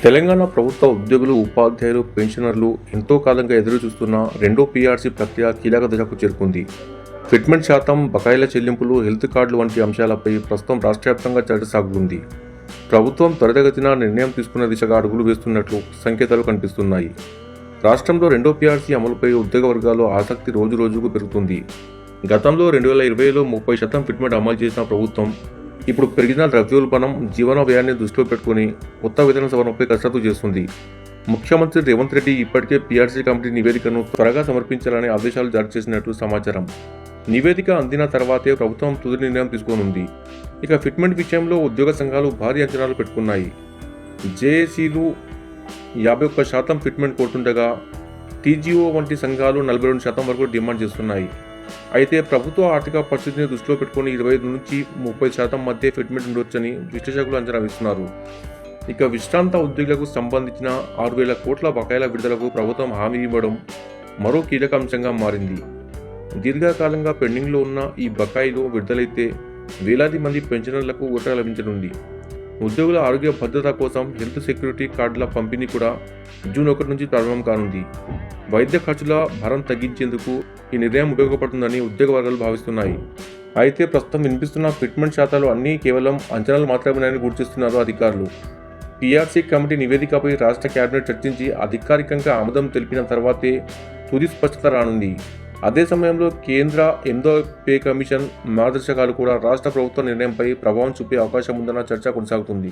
తెలంగాణ ప్రభుత్వ ఉద్యోగులు, ఉపాధ్యాయులు, పెన్షనర్లు ఎంతో కాలంగా ఎదురుచూస్తున్న రెండో పీఆర్సీ ప్రక్రియ కీలక దశకు చేరుకుంది. ఫిట్మెంట్ శాతం, బకాయిల చెల్లింపులు, హెల్త్ కార్డులు వంటి అంశాలపై ప్రస్తుతం రాష్ట్రవ్యాప్తంగా చర్చ సాగుతుంది. ప్రభుత్వం త్వరితగతిన నిర్ణయం తీసుకున్న దిశగా అడుగులు వేస్తున్నట్లు సంకేతాలు కనిపిస్తున్నాయి. రాష్ట్రంలో రెండో పీఆర్సీ అమలుపై ఉద్యోగ వర్గాల్లో ఆసక్తి రోజురోజుకు పెరుగుతుంది. గతంలో 2020లో 30% ఫిట్మెంట్ అమలు చేసిన ప్రభుత్వం ఇప్పుడు పెరిగిన ద్రవ్యోల్బణం, జీవన వ్యయాన్ని దృష్టిలో పెట్టుకుని కొత్త విధాన సవరణపై కసరత్తు చేస్తుంది. ముఖ్యమంత్రి రేవంత్ రెడ్డి ఇప్పటికే పీఆర్సీ కమిటీ నివేదికను త్వరగా సమర్పించాలని ఆదేశాలు జారీ చేసినట్లు సమాచారం. నివేదిక అందిన తర్వాతే ప్రభుత్వం తుది నిర్ణయం తీసుకోనుంది. ఇక ఫిట్మెంట్ విషయంలో ఉద్యోగ సంఘాలు భారీ అంచనాలు పెట్టుకున్నాయి. జేఏసీలు 51% ఫిట్మెంట్ కోరుతుండగా టీజీఓ వంటి సంఘాలు 42% వరకు డిమాండ్ చేస్తున్నాయి. అయితే ప్రభుత్వ ఆర్థిక పరిస్థితిని దృష్టిలో పెట్టుకుని 25 నుంచి 30% మధ్య ఫిట్మెంట్ ఉండొచ్చని విశ్లేషకులు అంచనా వేస్తున్నారు. ఇక విశ్రాంత ఉద్యోగులకు సంబంధించిన 6,000 కోట్ల బకాయిల విడుదలకు ప్రభుత్వం హామీ ఇవ్వడం మరో కీలక అంశంగా మారింది. దీర్ఘకాలంగా పెండింగ్లో ఉన్న ఈ బకాయిలు విడుదలైతే వేలాది మంది పెన్షనర్లకు ఊరట లభించనుంది. ఉద్యోగుల ఆరోగ్య భద్రత కోసం హెల్త్ సెక్యూరిటీ కార్డుల పంపిణీ కూడా జూన్ 1 నుంచి ప్రారంభం కానుంది. వైద్య ఖర్చుల భారం తగ్గించేందుకు ఈ నిర్ణయం ఉపయోగపడుతుందని ఉద్యోగ వర్గాలు భావిస్తున్నాయి. అయితే ప్రస్తుతం వినిపిస్తున్న ఫిట్మెంట్ శాతాలు అన్నీ కేవలం అంచనాలు మాత్రమేనని గుర్తిస్తున్నారు అధికారులు. పీఆర్సీ కమిటీ నివేదికపై రాష్ట్ర కేబినెట్ చర్చించి అధికారికంగా ఆమోదం తెలిపిన తర్వాతే తుది స్పష్టత రానుంది. అదే సమయంలో కేంద్ర 8వ పే కమిషన్ మార్గదర్శకాలు కూడా రాష్ట్ర ప్రభుత్వ నిర్ణయంపై ప్రభావం చూపే అవకాశం ఉందన్న చర్చ కొనసాగుతుంది.